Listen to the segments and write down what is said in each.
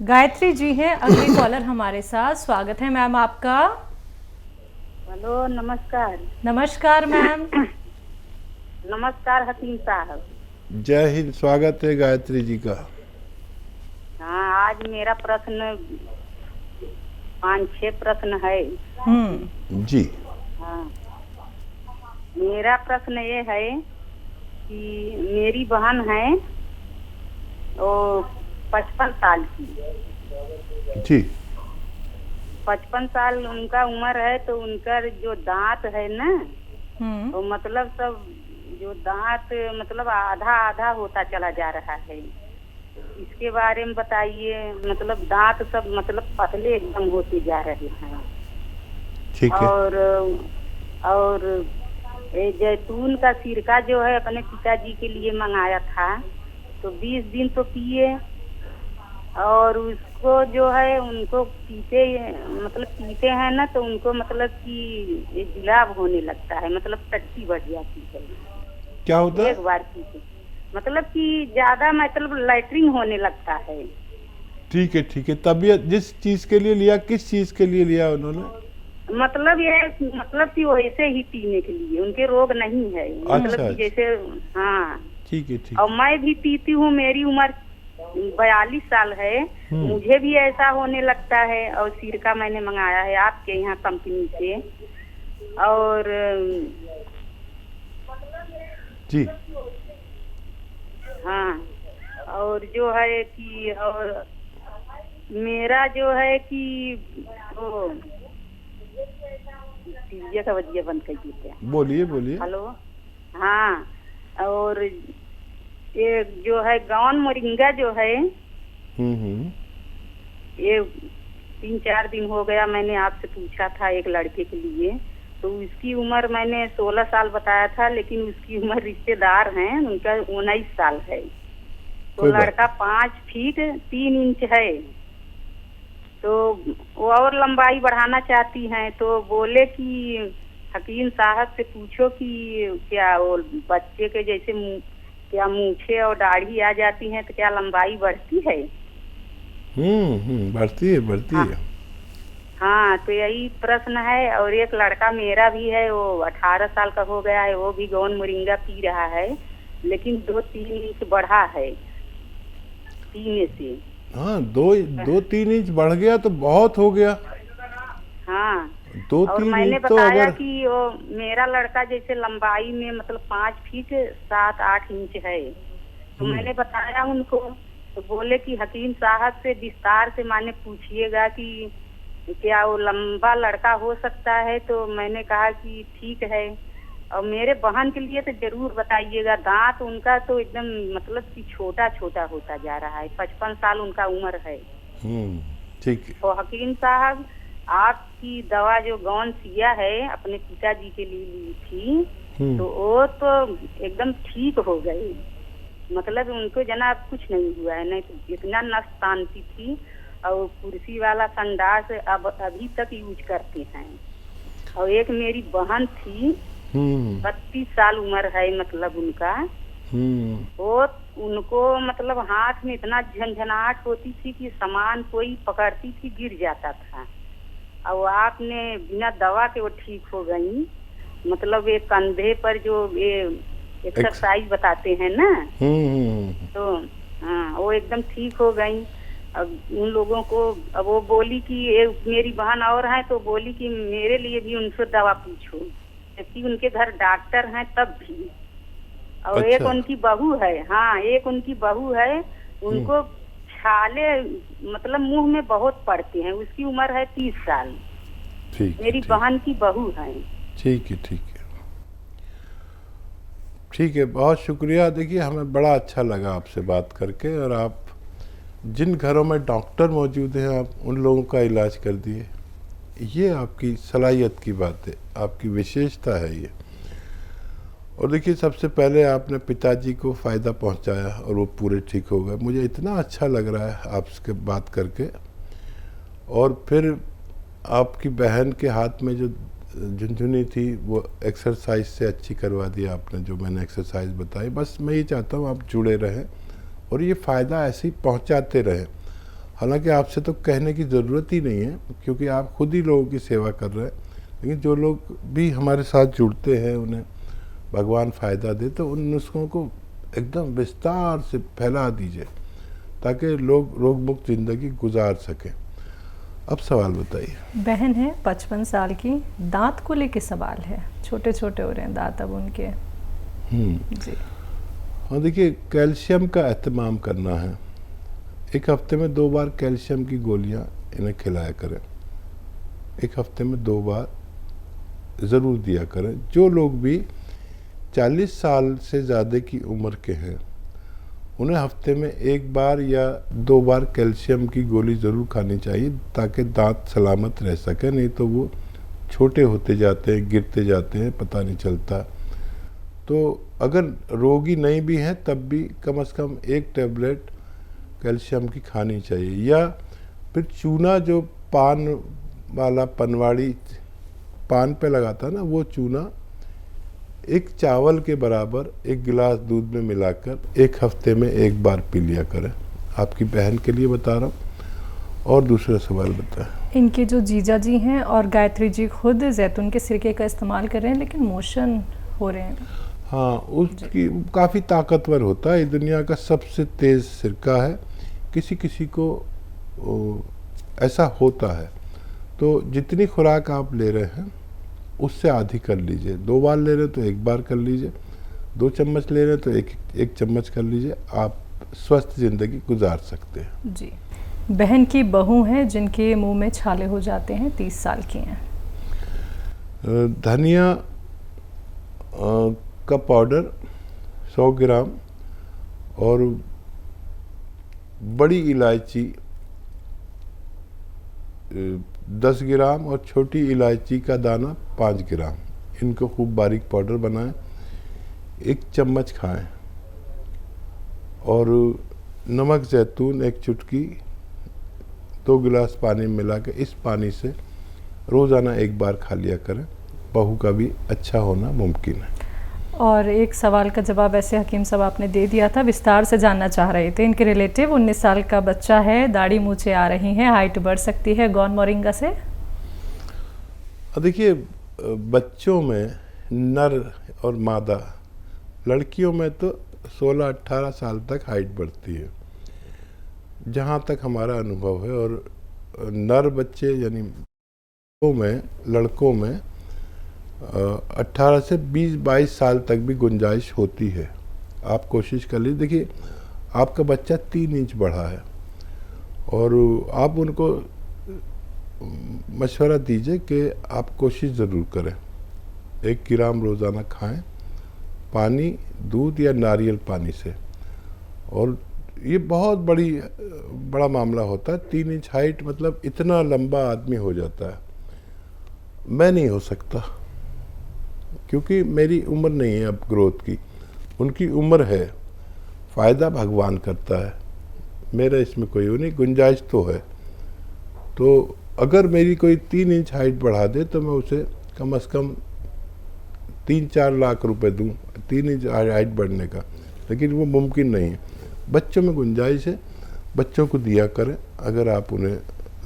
गायत्री जी हैं अगली कॉलर हमारे साथ। स्वागत है मैम आपका। हेलो, नमस्कार। नमस्कार मैम। नमस्कार हकीम साहब। जय हिंद। स्वागत है गायत्री जी का। हाँ, आज मेरा प्रश्न 5-6 प्रश्न है। जी। हाँ, मेरा प्रश्न ये है कि मेरी बहन है वो 55 साल की। जी। 55 साल उनका उम्र है, तो उनका जो दांत है ना, वो मतलब सब जो दांत मतलब आधा आधा होता चला जा रहा है। इसके बारे में बताइए। मतलब दांत सब मतलब पतले एकदम होते जा रहे हैं। ठीक है। और ये जैतून का सिरका जो है अपने पिताजी के लिए मंगाया था, तो 20 दिन तो पिए, और उसको जो है उनको पीते हैं ना, तो उनको मतलब कि ये जुलाब होने लगता है, मतलब टट्टी बढ़ जाती है। क्या होता है? एक बार पीते मतलब कि ज्यादा मतलब लैट्रिन होने लगता है। ठीक है, ठीक है। तबीयत जिस चीज के लिए लिया, किस चीज के लिए लिया उन्होंने? मतलब ये मतलब कि वैसे ही पीने के लिए, उनके रोग नहीं है। मतलब कि जैसे हाँ। ठीक है, ठीक। और मैं भी पीती हूँ, मेरी उम्र 42 साल है, मुझे भी ऐसा होने लगता है। और सिरका मैंने मंगाया है आपके यहाँ कंपनी से। और जी। हाँ, और जो है कि और मेरा जो है कि वो दीजिए का वजिया बंद कर देते हैं। बोलिए, बोलिए। हेलो। हाँ, और ये जो है गौन मोरिंगा जो है, ये 3-4 दिन हो गया मैंने आपसे पूछा था एक लड़के के लिए, तो उसकी उम्र मैंने 16 साल बताया था, लेकिन उसकी उम्र रिश्तेदार हैं उनका 19 साल है। तो लड़का 5 फीट 3 इंच है, तो वो और लंबाई बढ़ाना चाहती हैं। तो बोले कि हकीम साहब से पूछो कि क्या वो बच्चे के जैसे क्या मूछे और दाढ़ी आ जाती हैं तो क्या लंबाई बढ़ती है? बढ़ती है, बढ़ती है। हाँ, तो यही प्रश्न है। और एक लड़का मेरा भी है, वो 18 साल का हो गया है, वो भी गौन मोरिंगा पी रहा है, लेकिन 2-3 इंच बढ़ा है पीने से। हाँ, 2-3 इंच बढ़ गया तो बहुत हो गया। हाँ, 2-3 मैंने इंच तो बताया अगर कि वो मेरा लड़का जैसे लंबाई में मतलब 5 फीट 7-8 इंच है, तो मैंने बताया उनको, तो बोले कि हकीम साहब से विस्तार से माने पूछिएगा कि क्या वो लंबा लड़का हो सकता है। तो मैंने कहा कि ठीक है, और मेरे बहन के लिए तो जरूर बताइएगा। दांत उनका तो एकदम मतलब कि छोटा छोटा होता जा रहा है, 55 साल उनका उम्र है। ठीक है। तो हकीम साहब, आपकी दवा जो गौन सिया है अपने पिताजी के लिए ली थी, तो वो तो एकदम ठीक हो गई। मतलब उनको जनाब कुछ नहीं हुआ है, नहीं तो इतना नस तानती थी। और कुर्सी वाला संडास अब अभी तक यूज करते हैं। और एक मेरी बहन थी, 32 साल उम्र है मतलब उनका, वो उनको मतलब हाथ में इतना झंझनाहट होती थी कि सामान कोई पकड़ती थी गिर जाता था। और आपने बिना दवा के वो ठीक हो गई। मतलब ये कंधे पर जो ये एक्सरसाइज बताते हैं ना, तो हाँ, वो एकदम ठीक हो गई। अब उन लोगों को, अब वो बोली कि एक मेरी बहन और है, तो बोली कि मेरे लिए भी उनसे दवा पूछो, जबकि उनके घर डॉक्टर हैं तब भी। और अच्छा। एक उनकी बहू है, हाँ, एक उनकी बहू है, उनको छाले मतलब मुंह में बहुत पड़ते हैं, उसकी उम्र है 30 साल। ठीक, मेरी बहन की बहू है। ठीक है, ठीक है, ठीक है। बहुत शुक्रिया। देखिए, हमें बड़ा अच्छा लगा आपसे बात करके, और आप जिन घरों में डॉक्टर मौजूद हैं आप उन लोगों का इलाज कर दिए। ये आपकी सलाहियत की बात है, आपकी विशेषता है ये। और देखिए, सबसे पहले आपने पिताजी को फ़ायदा पहुंचाया और वो पूरे ठीक हो गए। मुझे इतना अच्छा लग रहा है आपसे बात करके। और फिर आपकी बहन के हाथ में जो झुनझुनी थी वो एक्सरसाइज से अच्छी करवा दी आपने, जो मैंने एक्सरसाइज बताई। बस मैं ये चाहता हूँ आप जुड़े रहें और ये फ़ायदा ऐसे ही पहुँचाते रहें। हालांकि आपसे तो कहने की ज़रूरत ही नहीं है, क्योंकि आप खुद ही लोगों की सेवा कर रहे हैं। लेकिन जो लोग भी हमारे साथ जुड़ते हैं, उन्हें भगवान फ़ायदा दे, तो उन नुस्खों को एकदम विस्तार से फैला दीजिए ताकि लोग रोग मुक्त ज़िंदगी गुजार सकें। अब सवाल बताइए। बहन है 55 साल की, दांत को लेके सवाल है, छोटे छोटे हो रहे हैं दांत अब उनके। जी। हाँ, देखिए, कैल्शियम का एहतमाम करना है। एक हफ्ते में 2 बार कैल्शियम की गोलियां इन्हें खिलाया करें। एक हफ्ते में 2 बार ज़रूर दिया करें। जो लोग भी 40 साल से ज़्यादा की उम्र के हैं, उन्हें हफ्ते में 1 बार या 2 बार कैल्शियम की गोली ज़रूर खानी चाहिए ताकि दांत सलामत रह सके। नहीं तो वो छोटे होते जाते हैं, गिरते जाते हैं, पता नहीं चलता। तो अगर रोगी नहीं भी हैं तब भी कम से कम 1 टैबलेट कैल्शियम की खानी चाहिए। या फिर चूना, जो पान वाला पनवाड़ी पान पे लगाता है ना, वो चूना 1 चावल के बराबर 1 गिलास दूध में मिलाकर 1 हफ्ते में 1 बार पी लिया करें। आपकी बहन के लिए बता रहा हूँ। और दूसरा सवाल बताएं। इनके जो जीजा जी हैं और गायत्री जी खुद जैतून के सिरके का इस्तेमाल कर रहे हैं, लेकिन मोशन हो रहे हैं। हाँ, उसकी काफ़ी ताकतवर होता है। ये दुनिया का सबसे तेज़ सिरका है। किसी किसी को ऐसा होता है। तो जितनी खुराक आप ले रहे हैं उससे आधी कर लीजिए। 2 बार ले रहे हैं तो 1 बार कर लीजिए। 2 चम्मच ले रहे हैं तो एक चम्मच कर लीजिए। आप स्वस्थ ज़िंदगी गुजार सकते हैं। जी। बहन की बहू हैं जिनके मुंह में छाले हो जाते हैं, 30 साल की हैं। धनिया का पाउडर 100 ग्राम और बड़ी इलायची 10 ग्राम और छोटी इलायची का दाना 5 ग्राम, इनको खूब बारीक पाउडर बनाएं। 1 चम्मच खाएं। और नमक जैतून 1 चुटकी 2 गिलास पानी में मिला के इस पानी से रोज़ाना 1 बार खा लिया करें। बहू का भी अच्छा होना मुमकिन है। और एक सवाल का जवाब ऐसे हकीम साहब आपने दे दिया था, विस्तार से जानना चाह रहे थे। इनके रिलेटिव 19 साल का बच्चा है, दाढ़ी मूछें आ रही हैं, हाइट बढ़ सकती है गौन मोरिंगा से। देखिए, बच्चों में नर और मादा, लड़कियों में तो 16-18 साल तक हाइट बढ़ती है, जहाँ तक हमारा अनुभव है। और नर बच्चे यानी लड़कों में 18 से 20-22 साल तक भी गुंजाइश होती है। आप कोशिश कर लीजिए। देखिए, आपका बच्चा 3 इंच बढ़ा है और आप उनको मशवरा दीजिए कि आप कोशिश ज़रूर करें। 1 ग्राम रोज़ाना खाएं, पानी, दूध या नारियल पानी से। और ये बहुत बड़ा मामला होता है। 3 इंच हाइट मतलब इतना लंबा आदमी हो जाता है। मैं नहीं हो सकता, क्योंकि मेरी उम्र नहीं है अब ग्रोथ की, उनकी उम्र है। फ़ायदा भगवान करता है, मेरा इसमें कोई वो नहीं। गुंजाइश तो है। तो अगर मेरी कोई 3 इंच हाइट बढ़ा दे तो मैं उसे कम से कम 3-4 लाख रुपए दूं 3 इंच हाइट बढ़ने का। लेकिन वो मुमकिन नहीं है। बच्चों में गुंजाइश है, बच्चों को दिया करें अगर आप उन्हें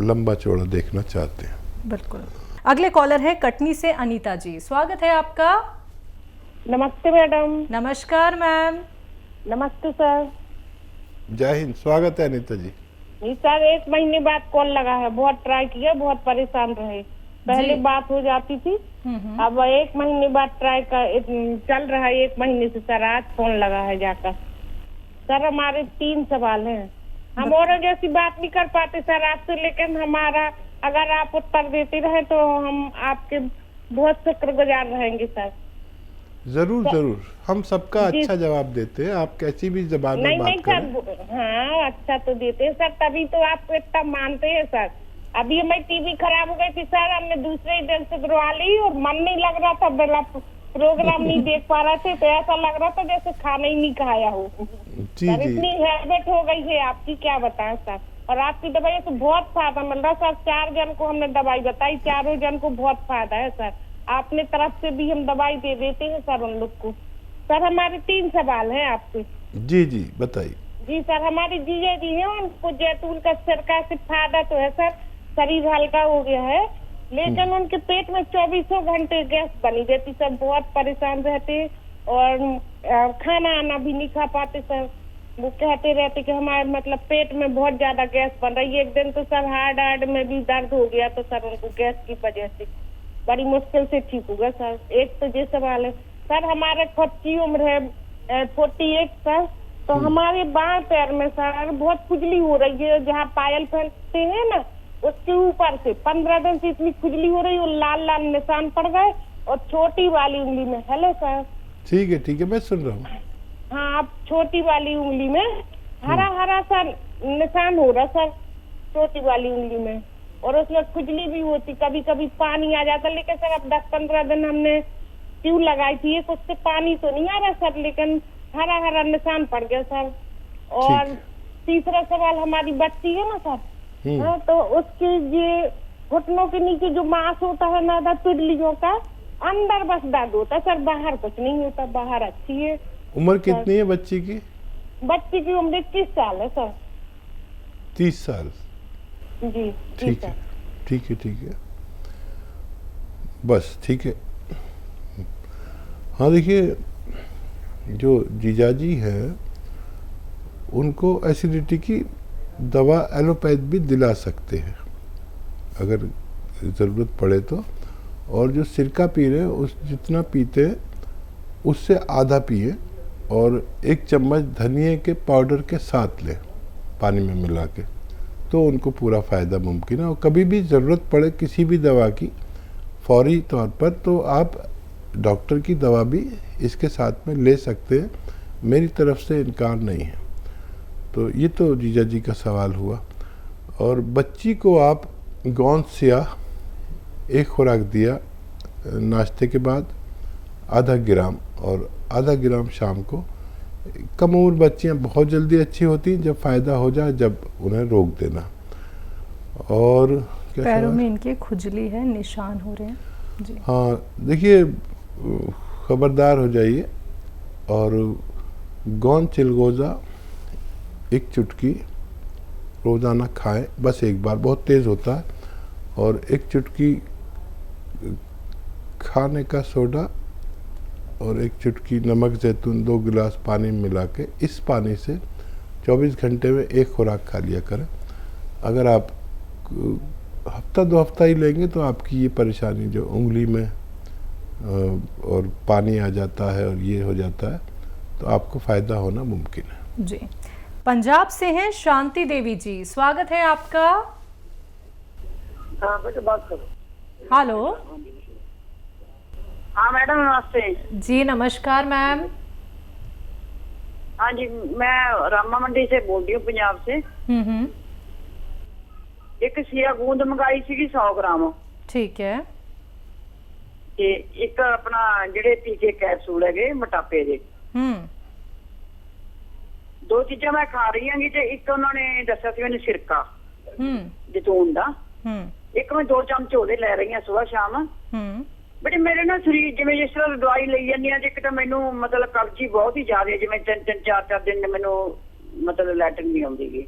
लंबा चौड़ा देखना चाहते हैं। बिल्कुल। अगले कॉलर है कटनी से अनीता जी, स्वागत है आपका। नमस्ते मैडम। नमस्कार मैम। नमस्ते सर। जय हिंद, स्वागत है अनीता जी। जी सर, 1 महीने बाद कॉल लगा है, बहुत ट्राई किया, बहुत परेशान रहे। पहले बात हो जाती थी, अब 1 महीने बाद ट्राई कर चल रहा है। 1 महीने से सर आज फोन लगा है जाकर। सर हमारे 3 सवाल हैं। हम औरों जैसी बात नहीं कर पाते सर आपसे, लेकिन हमारा अगर आप उत्तर देते रहे तो हम आपके बहुत शुक्रगुजार रहेंगे सर। जरूर जरूर, हम सबका अच्छा जवाब देते हैं। आप कैसी भी जबान में बात करें। सर हाँ, अच्छा तो देते हैं सर, तभी तो आपको इतना मानते हैं सर। अभी हमारी टीवी खराब हो गई थी सर, हमने दूसरे ही दिन से करवा ली और मन नहीं लग रहा था, बेला प्रोग्राम नहीं देख पा रहे थे, तो ऐसा लग रहा था जैसे खाना ही नहीं खाया हो। सर इतनी हैबिट हो गई है आपकी, क्या बताएं सर। और आपकी दवाई से बहुत फायदा मिल रहा है सर। 4 जन को हमने दवाई बताई, 4 जन को बहुत फायदा है सर। आपने तरफ से भी हम दवाई दे देते हैं सर उन लोग को। सर हमारे 3 सवाल हैं आपसे। जी जी बताइए। जी सर, हमारे जीजा जी हैं, उनको जैतून का सिरका से फायदा तो है सर, शरीर हल्का हो गया है, लेकिन उनके पेट में 24 घंटे गैस बनी रहती सर, बहुत परेशान रहते और खाना आना भी नहीं खा पाते सर। वो कहते रहते कि हमारे मतलब पेट में बहुत ज्यादा गैस बन रही है। एक दिन तो सर हार्ट में भी दर्द हो गया, तो सर उनको गैस की वजह से बड़ी मुश्किल से ठीक होगा सर। एक तो ये सवाल है सर, हमारे खुद की उम्र है 48 सर, तो हमारे बाएं पैर में सर बहुत खुजली हो रही है, जहाँ पायल पहनते हैं ना उसके ऊपर से 15 दिन से इतनी खुजली हो रही है, लाल लाल निशान पड़ गए और छोटी वाली उंगली में। Hello sir. ठीक है मैं सुन रहा हूँ। हाँ, अब छोटी वाली उंगली में हरा हरा सा निशान हो रहा सर, छोटी वाली उंगली में, और उसमें खुजली भी होती, कभी कभी पानी आ जाता। लेकिन सर अब 10-15 दिन हमने ट्यूब लगाई थी, उससे पानी तो नहीं आ रहा सर, लेकिन हरा हरा निशान पड़ गया सर। और तीसरा सवाल, हमारी बच्ची है ना सर, हाँ, तो उसके ये घुटनों के नीचे जो मांस होता है ना पिडलियों का, अंदर बस दर्द होता सर, बाहर कुछ नहीं होता, बाहर अच्छी है। उम्र कितनी है बच्ची की? बच्ची की उम्र 30 साल है सर। 30 साल? जी ठीक है बस ठीक है। हाँ देखिए, जो जीजाजी है उनको एसिडिटी की दवा एलोपैथ भी दिला सकते हैं अगर ज़रूरत पड़े तो। और जो सिरका पी रहे हैं उस जितना पीते हैं उससे आधा पिए, और 1 चम्मच धनिए के पाउडर के साथ लें पानी में मिला के, तो उनको पूरा फ़ायदा मुमकिन है। और कभी भी ज़रूरत पड़े किसी भी दवा की फौरी तौर पर, तो आप डॉक्टर की दवा भी इसके साथ में ले सकते हैं, मेरी तरफ से इनकार नहीं है। तो ये तो जीजा जी का सवाल हुआ। और बच्ची को आप गोंद स्याह 1 खुराक दिया नाश्ते के बाद, आधा ग्राम, और आधा ग्राम शाम को। कम उम्र बच्चियाँ बहुत जल्दी अच्छी होती हैं, जब फ़ायदा हो जाए जब उन्हें रोक देना। और क्या पैरों में इनके खुजली है, निशान हो रहे हैं जी। हाँ देखिए, खबरदार हो जाइए, और गोंद चिलगोज़ा 1 चुटकी रोज़ाना खाएं, बस 1 बार, बहुत तेज़ होता है। और 1 चुटकी खाने का सोडा और 1 चुटकी नमक जैतून 2 गिलास पानी में मिला के, इस पानी से 24 घंटे में 1 खुराक खा लिया करें। अगर आप हफ्ता 2 हफ्ता ही लेंगे तो आपकी ये परेशानी जो उंगली में और पानी आ जाता है और ये हो जाता है, तो आपको फ़ायदा होना मुमकिन है जी। पंजाब से हैं शांति देवी जी, स्वागत है आपका। हाँ बेटा, बात करो। हेलो। हाँ मैडम, नमस्ते जी नमस्कार मैम। हाँ जी, मैं रामा मंडी से बोल रही हूँ, पंजाब से। एक सिया गूंद मंगाई सी 100 ग्राम। ठीक है। ਤੇ ਇੱਕ ਆਪਣਾ ਜਿਹੜੇ ਟੀਕੇ ਕੈਪਸੂਲ ਹੈਗੇ ਮੋਟਾਪੇ ਦੇ, 2 ਚੀਜ਼ਾਂ ਮੈਂ ਖਾ ਰਹੀ ਹਾਂਗੀ, ਤੇ ਇੱਕ ਉਹਨਾਂ ਨੇ ਦੱਸਿਆ ਸੀ ਮੈਨੂੰ ਸਿਰਕਾ ਜੈਤੂਨ ਦਾ, ਇੱਕ ਮੈਂ 2 ਚਮਚ ਉਹਦੇ ਲੈ ਰਹੀ ਹਾਂ ਸਵੇਰ ਸ਼ਾਮ। ਬਟ ਮੇਰੇ ਨਾ ਸਰੀਰ ਜਿਵੇਂ ਜਿਸ ਤਰ੍ਹਾਂ ਦਵਾਈ ਲਈ ਜਾਂਦੀ ਆ, ਇੱਕ ਤਾਂ ਮੈਨੂੰ ਮਤਲਬ ਕਬਜ਼ੀ ਬਹੁਤ ਹੀ ਜ਼ਿਆਦਾ, ਜਿਵੇਂ 3-4 ਦਿਨ ਮੈਨੂੰ ਮਤਲਬ ਲੈਟਰਿਨ ਨਹੀਂ ਆਉਂਦੀ ਗੀ।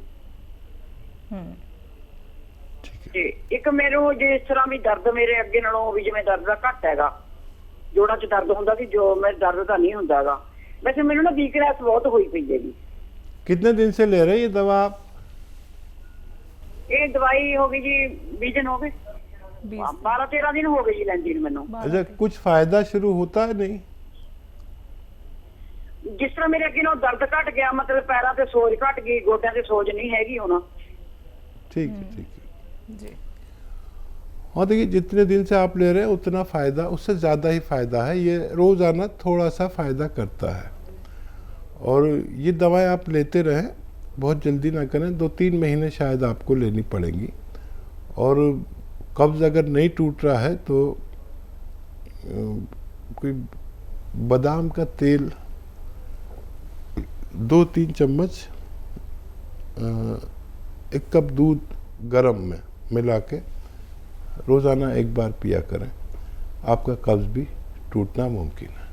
ਤੇ ਇੱਕ ਮੈਨੂੰ ਜਿਸ ਤਰ੍ਹਾਂ ਵੀ ਦਰਦ ਮੇਰੇ ਅੱਗੇ ਨਾਲੋਂ ਵੀ ਜਿਵੇਂ ਦਰਦ ਦਾ ਘੱਟ ਹੈਗਾ, ਜੋੜਾਂ 'ਚ ਦਰਦ ਹੁੰਦਾ ਸੀ, ਜੋ ਮੈਂ ਦਰਦ ਤਾਂ ਨਹੀਂ ਹੁੰਦਾ ਹੈਗਾ। वैसे मेनू ना वीकनेस बहुत हुई पई है। कितने दिन से ले रहे ये दवा आप? ये दवाई हो गई जी 20 दिन हो गए, 12-13 दिन हो गए जी लेंदी नूं मैनू। अच्छा, कुछ फायदा शुरू होता है नहीं? जिस तरह मेरे अगे नाल दर्द घट गया, मतलब पैरों से सोज घट गई, गोड्यां से सोज नहीं हैगी हुण। ठीक है जी। हाँ देखिए, जितने दिन से आप ले रहे हैं उतना फ़ायदा, उससे ज़्यादा ही फ़ायदा है। ये रोज़ाना थोड़ा सा फ़ायदा करता है, और ये दवाएं आप लेते रहें, बहुत जल्दी ना करें, 2-3 महीने शायद आपको लेनी पड़ेंगी। और कब्ज़ अगर नहीं टूट रहा है तो कोई बादाम का तेल 2-3 चम्मच 1 कप दूध गर्म में मिला के रोज़ाना 1 बार पिया करें, आपका कब्ज़ भी टूटना मुमकिन है।